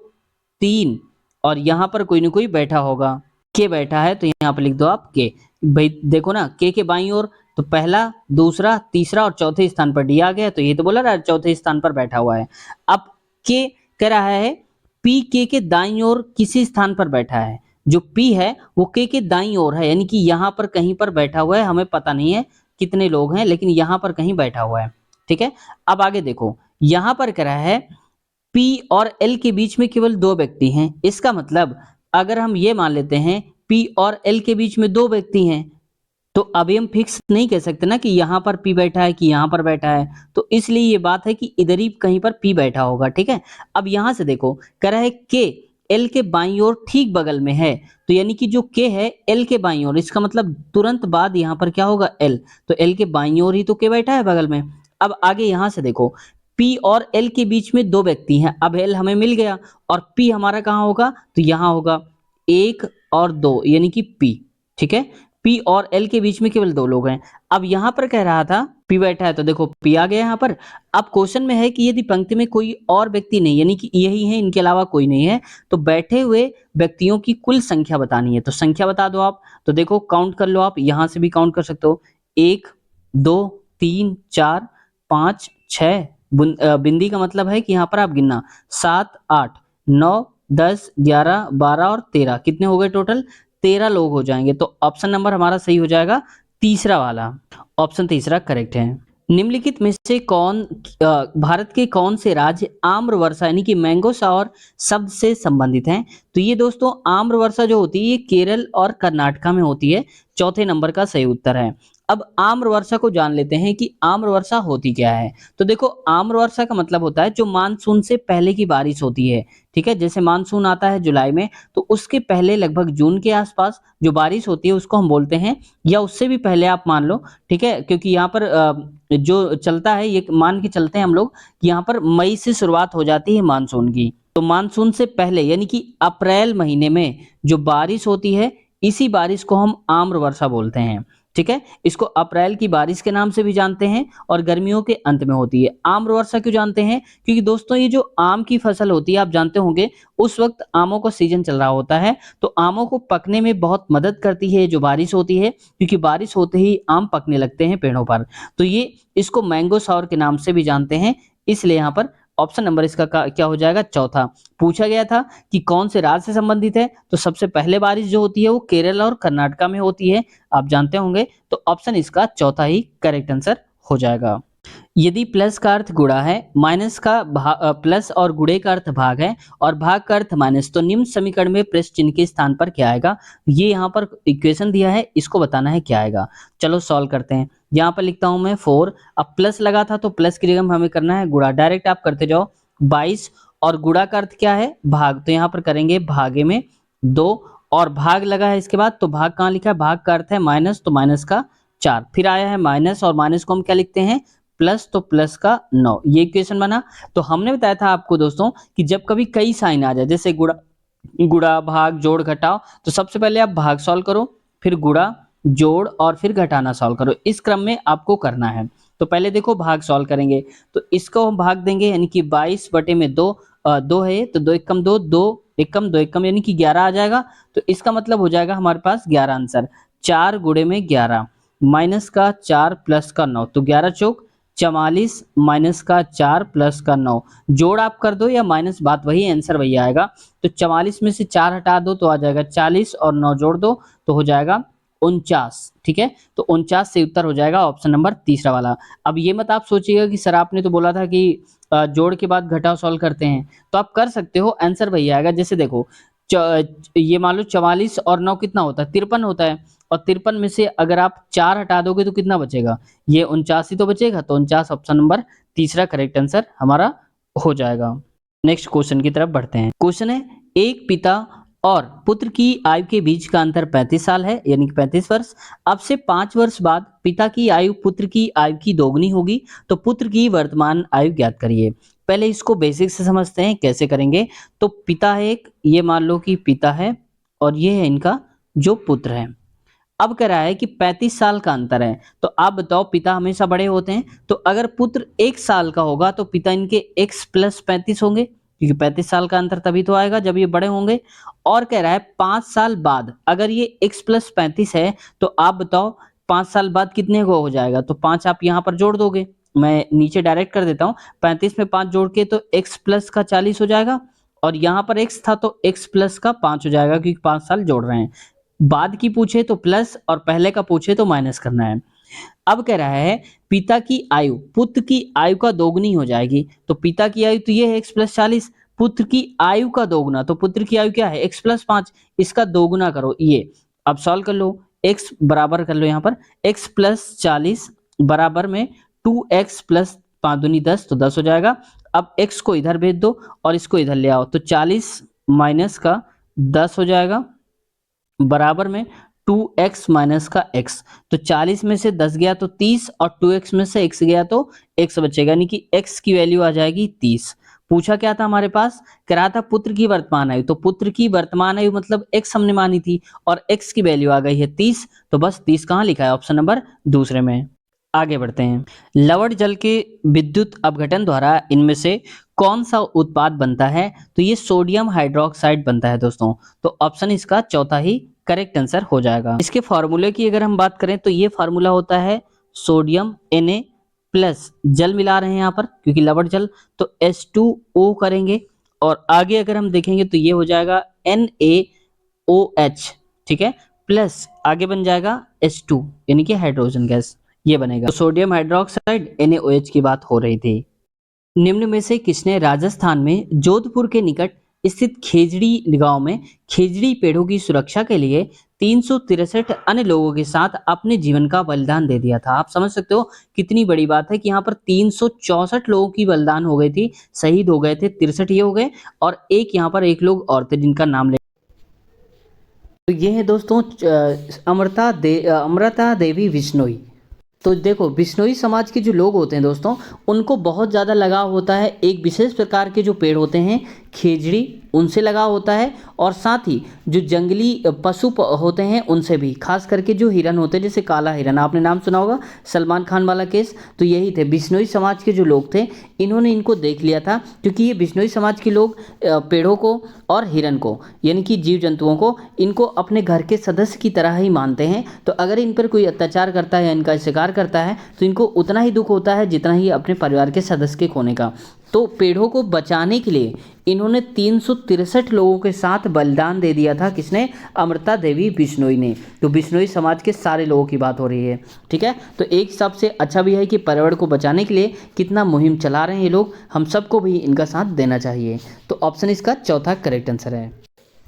3 और यहाँ पर कोई ना कोई बैठा होगा, के बैठा है तो यहाँ पर लिख दो आप के। भाई देखो ना, के बाईं ओर तो पहला, दूसरा, तीसरा और चौथे स्थान पर डी आ गया, तो ये तो बोला रहा है चौथे स्थान पर बैठा हुआ है। अब के कह रहा है पी के दाईं ओर किसी स्थान पर बैठा है, जो पी है वो के दाईं ओर है, यानी कि यहाँ पर कहीं पर बैठा हुआ है, हमें पता नहीं है कितने लोग हैं, लेकिन यहाँ पर कहीं बैठा हुआ है। ठीक है, अब आगे देखो, यहाँ पर कह रहा है पी और एल के बीच में केवल 2 व्यक्ति हैं। इसका मतलब अगर हम ये मान लेते हैं पी और एल के बीच में 2 व्यक्ति हैं, तो अभी हम फिक्स नहीं कह सकते ना कि यहाँ पर पी बैठा है कि यहाँ पर बैठा है, तो इसलिए ये बात है कि इधर ही कहीं पर पी बैठा होगा। ठीक है, अब यहाँ से देखो कह रहा है के एल के बाईं ओर ठीक बगल में है, तो यानी कि जो के है एल के बाईं ओर, इसका मतलब तुरंत बाद यहाँ पर क्या होगा, एल, तो एल के बाईं ओर ही तो के बैठा है बगल में। अब आगे यहाँ से देखो पी और एल के बीच में 2 व्यक्ति हैं, अब एल हमें मिल गया और पी हमारा कहाँ होगा, तो यहाँ होगा 1 और 2, यानी कि पी। ठीक है, पी और एल के बीच में केवल 2 लोग हैं। अब यहाँ पर कह रहा था पी बैठा है, तो देखो पी आ गया यहाँ पर। अब क्वेश्चन में है कि यदि पंक्ति में कोई और व्यक्ति नहीं, यानी कि यही है, इनके अलावा कोई नहीं है, तो बैठे हुए व्यक्तियों की कुल संख्या बतानी है। तो संख्या बता दो आप, तो देखो काउंट कर लो आप, यहाँ से भी काउंट कर सकते हो, 1 2 3 4 5 6, बिंदी का मतलब है कि यहाँ पर आप गिनना, 7 8 9 10 11 12 और 13, कितने हो गए टोटल, 13 लोग हो जाएंगे। तो ऑप्शन नंबर हमारा सही हो जाएगा तीसरा वाला, ऑप्शन तीसरा करेक्ट है। निम्नलिखित में से भारत के कौन से राज्य आम्र वर्षा यानी कि मैंगो शावर शब्द से संबंधित हैं? तो ये दोस्तों आम्र वर्षा जो होती है ये केरल और कर्नाटका में होती है, चौथे नंबर का सही उत्तर है। अब आम्र वर्षा को जान लेते हैं कि आम्र वर्षा होती क्या है। तो देखो आम्र वर्षा का मतलब होता है जो मानसून से पहले की बारिश होती है। ठीक है, जैसे मानसून आता है जुलाई में, तो उसके पहले लगभग जून के आसपास जो बारिश होती है उसको हम बोलते हैं, या उससे भी पहले आप मान लो। ठीक है, क्योंकि यहाँ पर जो चलता है ये मान के चलते हैं हम लोग कि यहाँ पर मई से शुरुआत हो जाती है मानसून की, तो मानसून से पहले यानी कि अप्रैल महीने में जो बारिश होती है, इसी बारिश को हम आम्र वर्षा बोलते हैं। ठीक है, इसको अप्रैल की बारिश के नाम से भी जानते हैं और गर्मियों के अंत में होती है। आम्र वर्षा क्यों जानते हैं, क्योंकि दोस्तों ये जो आम की फसल होती है आप जानते होंगे, उस वक्त आमों का सीजन चल रहा होता है, तो आमों को पकने में बहुत मदद करती है जो बारिश होती है, क्योंकि बारिश होते ही आम पकने लगते हैं पेड़ों पर। तो ये इसको मैंगो शावर के नाम से भी जानते हैं, इसलिए यहाँ पर ऑप्शन नंबर इसका क्या हो जाएगा, चौथा। पूछा गया था कि कौन से राज्य से संबंधित है, तो सबसे पहले बारिश जो होती है वो केरल और कर्नाटका में होती है, आप जानते होंगे, तो ऑप्शन इसका चौथा ही करेक्ट आंसर हो जाएगा। यदि प्लस का अर्थ गुणा है, माइनस का प्लस और गुणे का अर्थ भाग है और भाग का अर्थ माइनस, तो निम्न समीकरण में प्लस चिन्ह के स्थान पर क्या आएगा। ये यहाँ पर इक्वेशन दिया है, इसको बताना है क्या आएगा। चलो सॉल्व करते हैं। यहाँ पर लिखता हूं मैं 4, अब प्लस लगा था तो प्लस की जगह हमें करना है गुणा, डायरेक्ट आप करते जाओ। 22 और गुणा का अर्थ क्या है, भाग, तो यहाँ पर करेंगे भागे में 2 और भाग लगा है इसके बाद, तो भाग कहाँ लिखा है, भाग का अर्थ है माइनस, तो माइनस का 4, फिर आया है माइनस और माइनस को हम क्या लिखते हैं, प्लस, तो प्लस का 9, ये इक्वेशन बना। तो हमने बताया था आपको दोस्तों कि जब कभी कई साइन आ जाए, जैसे गुणा गुणा भाग जोड़ घटाओ, तो सबसे पहले आप भाग सॉल्व करो, फिर गुणा जोड़ और फिर घटाना सॉल्व करो, इस क्रम में आपको करना है। तो पहले देखो भाग सॉल्व करेंगे, तो इसको हम भाग देंगे, यानी कि 22 बटे में 2, 2 है तो 2 एकम 2, 2 एकम 2 एकम यानी कि 11 आ जाएगा। तो इसका मतलब हो जाएगा हमारे पास 11 आंसर। 4 गुणे में 11, माइनस का 4 प्लस का 9, तो 11 चौक 44, माइनस का 4 प्लस का 9, जोड़ आप कर दो या माइनस, बात वही, आंसर वही आएगा। तो 44 में से 4 हटा दो तो आ जाएगा 40 और 9 जोड़ दो तो हो जाएगा 49। ठीक है, तो 49 से उत्तर हो जाएगा ऑप्शन नंबर तीसरा वाला। अब ये मत आप सोचिएगा कि सर आपने तो बोला था कि जोड़ के बाद घटाव सॉल्व करते हैं, तो आप कर सकते हो, आंसर वही आएगा। जैसे देखो ये मान लो 44 और 9 कितना होता है, 53 होता है, और 53 में से अगर आप 4 हटा दोगे तो कितना बचेगा, ये 49 ही तो बचेगा। तो 49 ऑप्शन नंबर तीसरा करेक्ट आंसर हमारा हो जाएगा। नेक्स्ट क्वेश्चन की तरफ बढ़ते हैं। क्वेश्चन है, एक पिता और पुत्र की आयु के बीच का अंतर 35 साल है, यानी कि 35 वर्ष। अब से 5 वर्ष बाद पिता की आयु पुत्र की आयु की दोगुनी होगी, तो पुत्र की वर्तमान आयु ज्ञात करिए। पहले इसको बेसिक से समझते हैं, कैसे करेंगे। तो पिता है एक, ये मान लो कि पिता है और ये है इनका जो पुत्र है। अब कह रहा है कि 35 साल का अंतर है, तो आप बताओ पिता हमेशा बड़े होते हैं, तो अगर पुत्र 1 साल का होगा तो पिता इनके x प्लस 35 होंगे, क्योंकि 35 साल का अंतर तभी तो आएगा जब ये बड़े होंगे। और कह रहा है 5 साल बाद अगर ये x प्लस 35 है, तो आप बताओ 5 साल बाद कितने को हो जाएगा। तो 5 आप यहाँ पर जोड़ दोगे, मैं नीचे डायरेक्ट कर देता हूँ। 35 में 5 जोड़ के तो x प्लस का 40 हो जाएगा, और यहाँ पर x था तो x प्लस का 5 हो जाएगा, क्योंकि 5 साल जोड़ रहे हैं। बाद की पूछे तो प्लस और पहले का पूछे तो माइनस करना है। अब कह रहा है पिता की आयु पुत्र की आयु का दोगुनी हो जाएगी, तो पिता की आयु तो ये है x प्लस 40, पुत्र की आयु का दोगुना, तो पुत्र की आयु क्या है x प्लस 5, इसका दोगुना करो ये। अब सॉल्व कर लो, x बराबर कर लो यहाँ पर x प्लस 40 बराबर में 2x प्लस 5 दूनी 10, तो 10 हो जाएगा। अब x को इधर भेज दो और इसको इधर ले आओ, तो 40 माइनस का 10 हो जाएगा बराबर में 2x माइनस का x। तो 40 में से 10 गया तो 30, और 2x में से x गया तो x बचेगा, यानी कि x की वैल्यू आ जाएगी 30। पूछा क्या था हमारे पास, कह रहा था पुत्र की वर्तमान आयु, तो पुत्र की वर्तमान आयु मतलब x हमने मानी थी, और x की वैल्यू आ गई है 30, तो बस 30 कहाँ लिखा है, ऑप्शन नंबर दूसरे में। आगे बढ़ते हैं। लवण जल के विद्युत अपघटन द्वारा इनमें से कौन सा उत्पाद बनता है, तो ये सोडियम हाइड्रोक्साइड बनता है दोस्तों। तो ऑप्शन इसका चौथा ही करेक्ट आंसर हो जाएगा। इसके फार्मूले की अगर हम बात करें तो ये फार्मूला होता है सोडियम Na प्लस जल मिला रहे हैं यहाँ पर क्योंकि लवण जल, तो H2O करेंगे, और आगे अगर हम देखेंगे तो ये हो जाएगा NaOH, ठीक है, प्लस आगे बन जाएगा H2 यानी कि हाइड्रोजन गैस, ये बनेगा। तो सोडियम हाइड्रोक्साइड NaOH की बात हो रही थी। निम्न में से किसने राजस्थान में जोधपुर के निकट स्थित खेजड़ी गांव में खेजड़ी पेड़ों की सुरक्षा के लिए 363 अन्य लोगों के साथ अपने जीवन का बलिदान दे दिया था। आप समझ सकते हो कितनी बड़ी बात है कि यहाँ पर 364 लोगों की बलिदान हो गई थी, शहीद हो गए थे, 63 ये हो गए, और एक यहाँ पर एक लोग और थे जिनका नाम ले। तो ये है दोस्तों अमृता देवी बिश्नोई। तो देखो बिश्नोई समाज के जो लोग होते हैं दोस्तों, उनको बहुत ज़्यादा लगाव होता है एक विशेष प्रकार के जो पेड़ होते हैं खेजड़ी, उनसे लगाव होता है, और साथ ही जो जंगली पशु होते हैं उनसे भी, खास करके जो हिरन होते हैं जैसे काला हिरन, आपने नाम सुना होगा सलमान खान वाला केस, तो यही थे बिश्नोई समाज के जो लोग थे, इन्होंने इनको देख लिया था, क्योंकि ये बिश्नोई समाज के लोग पेड़ों को और हिरन को यानी कि जीव जंतुओं को इनको अपने घर के सदस्य की तरह ही मानते हैं। तो अगर इन पर कोई अत्याचार करता है या इनका शिकार करता है तो इनको उतना ही दुख होता है जितना ही अपने परिवार के सदस्य के खोने का। तो पेड़ों को बचाने के लिए इन्होंने 363 लोगों के साथ बलिदान दे दिया था, किसने, अमृता देवी बिश्नोई ने। तो बिश्नोई समाज के सारे लोगों की बात हो रही है, ठीक है। तो एक हिसाब से अच्छा भी है कि पर्यावरण को बचाने के लिए कितना मुहिम चला रहे हैं ये लोग, हम सबको भी इनका साथ देना चाहिए। तो ऑप्शन इसका चौथा करेक्ट आंसर है।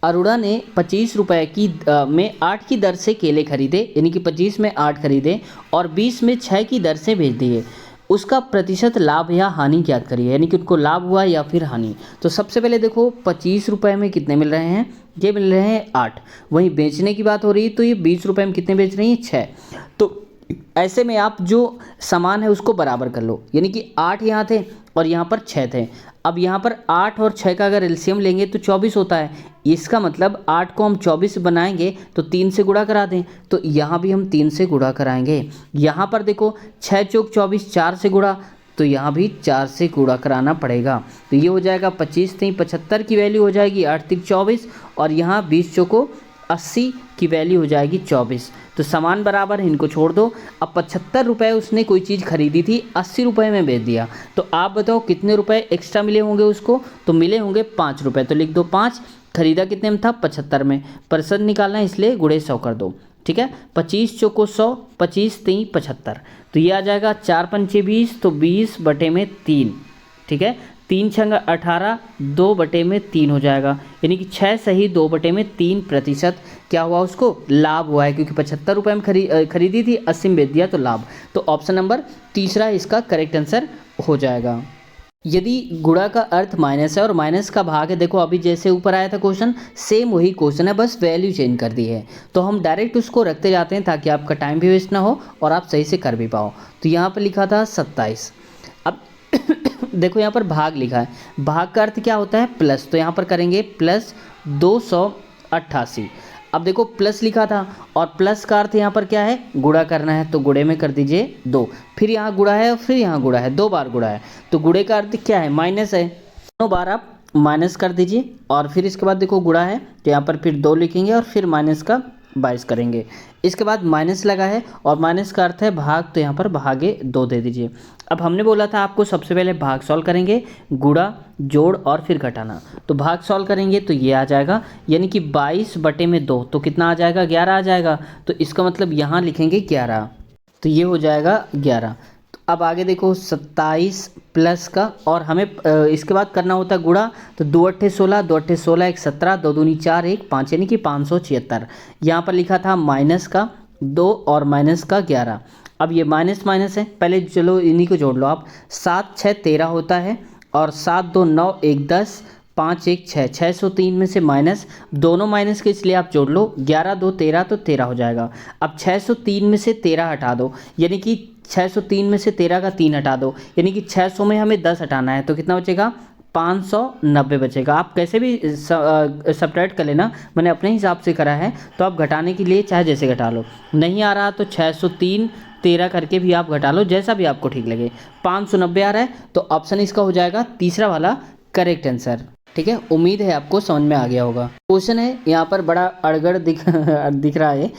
अरोड़ा ने 25 रुपए की में 8 की दर से केले खरीदे, यानी कि 25 में 8 खरीदे और 20 में 6 की दर से बेच दिए, उसका प्रतिशत लाभ या हानि ज्ञात करिए, यानी कि उनको लाभ हुआ या फिर हानि। तो सबसे पहले देखो 25 रुपए में कितने मिल रहे हैं, ये मिल रहे हैं 8, वहीं बेचने की बात हो रही है तो ये 20 रुपए में कितने बेच रही हैं, 6। तो ऐसे में आप जो सामान है उसको बराबर कर लो, यानी कि 8 यहाँ थे और यहाँ पर 6 थे। अब यहाँ पर 8 और 6 का अगर एलसीएम लेंगे तो 24 होता है, इसका मतलब 8 को हम 24 बनाएंगे तो 3 से गुणा करा दें, तो यहाँ भी हम 3 से गुणा कराएंगे। यहाँ पर देखो 6 चौक 24, 4 से गुणा, तो यहाँ भी 4 से गुणा कराना पड़ेगा। तो ये हो जाएगा 25 3 75 की वैल्यू हो जाएगी, 8 3 24, और यहाँ 20 चौको 80 की वैल्यू हो जाएगी 24। तो सामान बराबर है, इनको छोड़ दो। अब 75 रुपये उसने कोई चीज़ खरीदी थी, 80 रुपये में बेच दिया, तो आप बताओ कितने रुपए एक्स्ट्रा मिले होंगे उसको, तो मिले होंगे 5 रुपये। तो लिख दो 5, खरीदा कितने में था, 75 में, प्रतिशत निकालना है इसलिए गुणे 100 कर दो, ठीक है। 25 चौको 100, 25 3 75, तो ये आ जाएगा 4 पंचे 20, तो 20 बटे में 3, ठीक है। 3 छंग 18, 2 बटे में 3 हो जाएगा, यानी कि 6 सही 2 बटे में 3% क्या हुआ, उसको लाभ हुआ है, क्योंकि 75 रुपये में खरीदी थी, 80 में बेच दिया तो लाभ। तो ऑप्शन नंबर तीसरा इसका करेक्ट आंसर हो जाएगा। यदि गुणा का अर्थ माइनस है और माइनस का भाग है, देखो अभी जैसे ऊपर आया था क्वेश्चन, सेम वही क्वेश्चन है, बस वैल्यू चेंज कर दी है। तो हम डायरेक्ट उसको रखते जाते हैं ताकि आपका टाइम भी वेस्ट ना हो और आप सही से कर भी पाओ। तो यहाँ पर लिखा था 27। अब देखो यहाँ पर भाग लिखा है, भाग का अर्थ क्या होता है? प्लस। तो यहाँ पर करेंगे प्लस 288। अब देखो प्लस लिखा था और प्लस का अर्थ यहाँ पर क्या है? गुणा करना है। तो गुणे में कर दीजिए 2, फिर यहाँ गुणा है और फिर यहाँ गुणा है, 2 बार गुणा है। तो गुणे का अर्थ क्या है? माइनस है। दोनों बार आप माइनस कर दीजिए और फिर इसके बाद देखो गुणा है तो यहाँ पर फिर 2 लिखेंगे और फिर माइनस का 22 करेंगे। इसके बाद माइनस लगा है और माइनस का अर्थ है भाग, तो यहाँ पर भागे 2 दे दीजिए। अब हमने बोला था आपको सबसे पहले भाग सॉल्व करेंगे, गुणा, जोड़ और फिर घटाना। तो भाग सॉल्व करेंगे तो ये आ जाएगा, यानी कि 22/2 तो कितना आ जाएगा? 11 आ जाएगा। तो इसका मतलब यहाँ लिखेंगे 11, तो ये हो जाएगा 11। तो अब आगे देखो 27 प्लस का, और हमें इसके बाद करना होता है गुणा। तो 2 अट्ठे 16, 2 अट्ठे 16, 1 17, 2 दूनी 4, 1 5, यानी कि 576। यहाँ पर लिखा था माइनस का 2 और माइनस का 11। अब ये माइनस माइनस है, पहले चलो इन्हीं को जोड़ लो आप। 7 6 13 होता है और 7 2 9 1 10, 5 1 6, 603 में से माइनस, दोनों माइनस के इसलिए आप जोड़ लो। 11 2 13 तो 13 हो जाएगा। अब 603 में से 13 हटा दो, यानी कि 603 में से 13 का 3 हटा दो, यानी कि 600 में हमें 10 हटाना है। तो कितना बचेगा? 590 बचेगा। आप कैसे भी सब्ट्रैक्ट कर लेना, मैंने अपने हिसाब से करा है। तो आप घटाने के लिए चाहे जैसे घटा लो, नहीं आ रहा तो 603 13 करके भी आप घटा लो, जैसा भी आपको ठीक लगे। 590 आ रहा है तो ऑप्शन इसका हो जाएगा तीसरा वाला करेक्ट आंसर। ठीक है, उम्मीद है आपको समझ में आ गया होगा। क्वेश्चन है यहाँ पर बड़ा अड़गड़ दिख रहा है।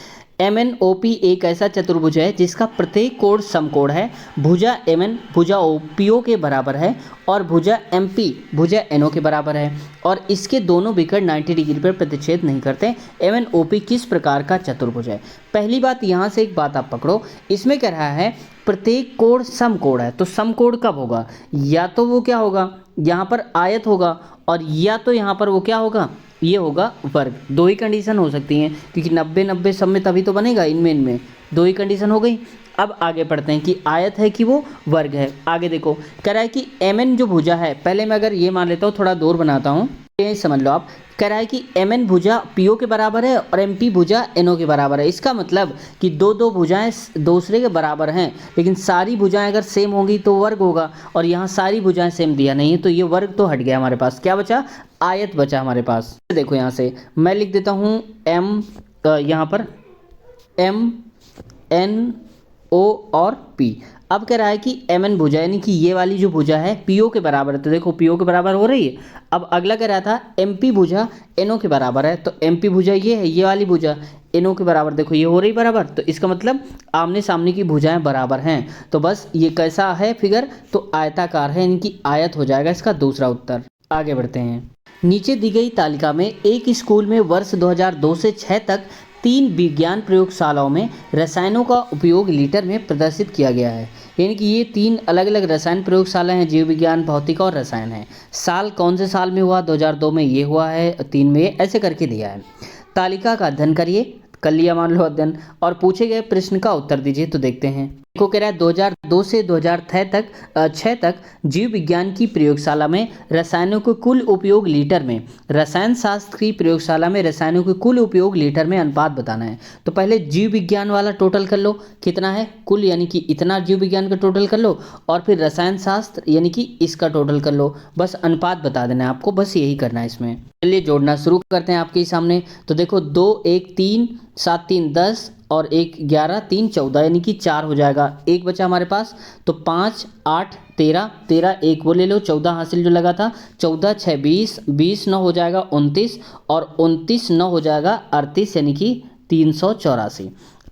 MNOP एक ऐसा चतुर्भुज है जिसका प्रत्येक कोण समकोण है। भुजा MN भुजा OPO के बराबर है और भुजा MP भुजा NO के बराबर है और इसके दोनों विकर्ण 90 डिग्री पर प्रतिच्छेद नहीं करते। MNOP किस प्रकार का चतुर्भुज है? पहली बात, यहाँ से एक बात आप पकड़ो, इसमें कह रहा है प्रत्येक कोण समकोण है। तो समकोण कब होगा? या तो वो क्या होगा, यहाँ पर आयत होगा, और या तो यहाँ पर वो क्या होगा, ये होगा वर्ग। दो ही कंडीशन हो सकती हैं, क्योंकि 90 90 सब में तभी तो बनेगा, इनमें दो ही कंडीशन हो गई। अब आगे पढ़ते हैं कि आयत है कि वो वर्ग है। आगे देखो कह रहा है कि MN जो भुजा है, पहले मैं अगर ये मान लेता हूँ, थोड़ा दूर बनाता हूँ, ये समझ लो आप। कह रहा है कि MN भुजा PO के बराबर है और MP भुजा NO के बराबर है। इसका मतलब कि दो भुजाएं दूसरे के बराबर हैं, लेकिन सारी भुजाएं अगर सेम होंगी तो वर्ग होगा, और यहाँ सारी भुजाएं सेम दिया नहीं है, तो ये वर्ग तो हट गया। हमारे पास क्या बचा? आयत बचा हमारे पास। देखो यहाँ से मैं लिख देता हूँ M, यहाँ पर MNO और P। अब कह रहा है कि MN भुजा, यानी कि ये वाली जो भुजा है PO के बराबर है, तो देखो PO के बराबर हो रही है। अब अगला कह रहा था MP भुजा NO के बराबर है, तो MP भुजा ये है, ये वाली भुजा NO के बराबर, देखो ये हो रही बराबर। तो इसका मतलब आमने सामने की भुजाएं बराबर हैं। तो बस ये कैसा है फिगर? तो आयताकार है, इनकी आयत हो जाएगा इसका दूसरा उत्तर। आगे बढ़ते हैं। नीचे दी गई तालिका में एक स्कूल में वर्ष 2002 से 6 तक 3 विज्ञान प्रयोगशालाओं में रसायनों का उपयोग लीटर में प्रदर्शित किया गया है। यानी कि ये 3 अलग अलग रसायन प्रयोगशालाएं हैं, जीव विज्ञान, भौतिक और रसायन है। साल कौन से साल में हुआ? 2002 में ये हुआ है, 3 में ऐसे करके दिया है। तालिका का अध्ययन करिए, कर लिया मान लो अध्ययन, और पूछे गए प्रश्न का उत्तर दीजिए। तो देखते हैं। देखो कह रहा है 2002 से 2006 तक जीव विज्ञान की प्रयोगशाला में रसायनों के कुल उपयोग लीटर में, रसायन शास्त्र की प्रयोगशाला में रसायनों के कुल उपयोग लीटर में अनुपात बताना है। तो पहले जीव विज्ञान वाला टोटल कर लो, कितना है कुल, यानी कि इतना जीव विज्ञान का टोटल कर लो, और फिर रसायन शास्त्र यानी कि इसका टोटल कर लो। बस अनुपात बता देना है आपको, बस यही करना है इसमें। चलिए जोड़ना शुरू करते हैं आपके सामने। तो देखो 2 1 3 7 3 10 और 1 11 3 14, यानी कि 4 हो जाएगा। एक बचा हमारे पास, तो 5 8 13 13 एक वो ले लो, 14 हासिल जो लगा था, 14 6 20 20 9 हो जाएगा 29, और 29 9 हो जाएगा 38, यानी कि 384।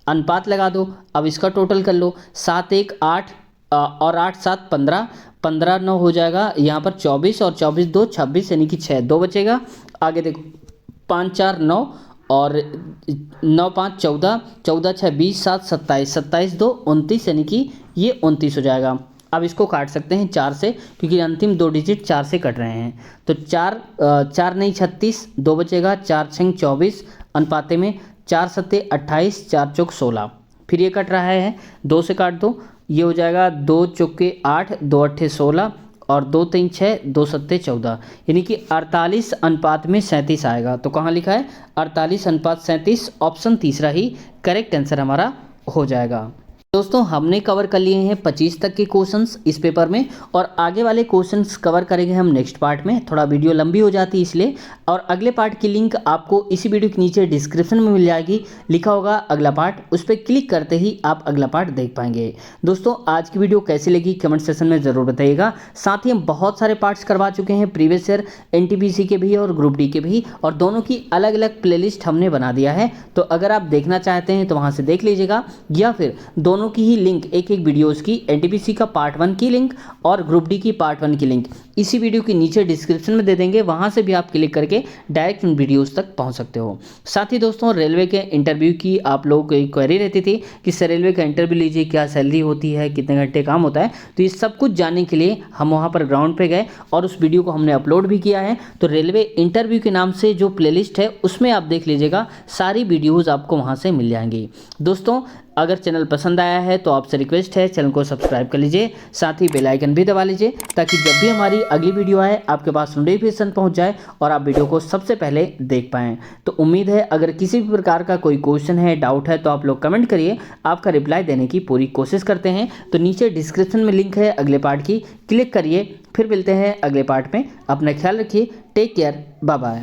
अनुपात लगा दो। अब इसका टोटल कर लो, 7 1 8 और 8 7 15, 15 9 हो जाएगा यहाँ पर 24, और 24 2 26, यानी कि 6 2 बचेगा। आगे देखो 5 4 9 और 9 5 14, 14 6 20 7 27, 27 2 29, यानी कि ये 29 हो जाएगा। अब इसको काट सकते हैं 4 से, क्योंकि अंतिम 2 डिजिट 4 से कट रहे हैं। तो 4 नहीं 36, 2 बचेगा, 4 6 24, अनुपाते में 4 7 28, 4 चौक 16। फिर ये कट रहा है, 2 से काट दो, ये हो जाएगा 2 चौके 8, 2 अट्ठे 16, और 2 3 6 2 7 14, यानी कि 48 अनुपात में 37 आएगा। तो कहाँ लिखा है 48 अनुपात 37, ऑप्शन तीसरा ही करेक्ट आंसर हमारा हो जाएगा। दोस्तों हमने कवर कर लिए हैं 25 तक के क्वेश्चंस इस पेपर में, और आगे वाले क्वेश्चंस कवर करेंगे हम नेक्स्ट पार्ट में। थोड़ा वीडियो लंबी हो जाती है इसलिए, और अगले पार्ट की लिंक आपको इसी वीडियो के नीचे डिस्क्रिप्शन में मिल जाएगी, लिखा होगा अगला पार्ट, उस पर क्लिक करते ही आप अगला पार्ट देख पाएंगे। दोस्तों आज की वीडियो कैसी लगी कमेंट सेक्शन में ज़रूर बताइएगा। साथ ही हम बहुत सारे पार्ट्स करवा चुके हैं प्रीवियस ईयर एनटीपीसी के भी और ग्रुप डी के भी, और दोनों की अलग अलग प्लेलिस्ट हमने बना दिया है। तो अगर आप देखना चाहते हैं तो वहाँ से देख लीजिएगा, या फिर दोनों की ही लिंक एक वीडियोस की, एनटीपीसी का पार्ट 1 की लिंक और ग्रुप डी की पार्ट 1 की लिंक इसी वीडियो के नीचे डिस्क्रिप्शन में दे देंगे, वहां से भी आप क्लिक करके डायरेक्ट उन वीडियोस तक पहुंच सकते हो। साथ ही दोस्तों रेलवे के इंटरव्यू की आप लोगों को एक क्वेरी रहती थी कि सर रेलवे का इंटरव्यू लीजिए, क्या सैलरी होती है, कितने घंटे काम होता है, तो ये सब कुछ जानने के लिए हम वहाँ पर ग्राउंड पे गए और उस वीडियो को हमने अपलोड भी किया है। तो रेलवे इंटरव्यू के नाम से जो प्लेलिस्ट है उसमें आप देख लीजिएगा, सारी वीडियोज़ आपको वहाँ से मिल जाएंगी। दोस्तों अगर चैनल पसंद आया है तो आपसे रिक्वेस्ट है चैनल को सब्सक्राइब कर लीजिए, साथ ही बेल आइकन भी दबा लीजिए, ताकि जब भी हमारी अगली वीडियो आए आपके पास नोटिफिकेशन पहुंच जाए और आप वीडियो को सबसे पहले देख पाएँ। तो उम्मीद है अगर किसी भी प्रकार का कोई क्वेश्चन है, डाउट है, तो आप लोग कमेंट करिए, आपका रिप्लाई देने की पूरी कोशिश करते हैं। तो नीचे डिस्क्रिप्शन में लिंक है अगले पार्ट की, क्लिक करिए। फिर मिलते हैं अगले पार्ट में, अपना ख्याल रखिए, टेक केयर, बाय बाय।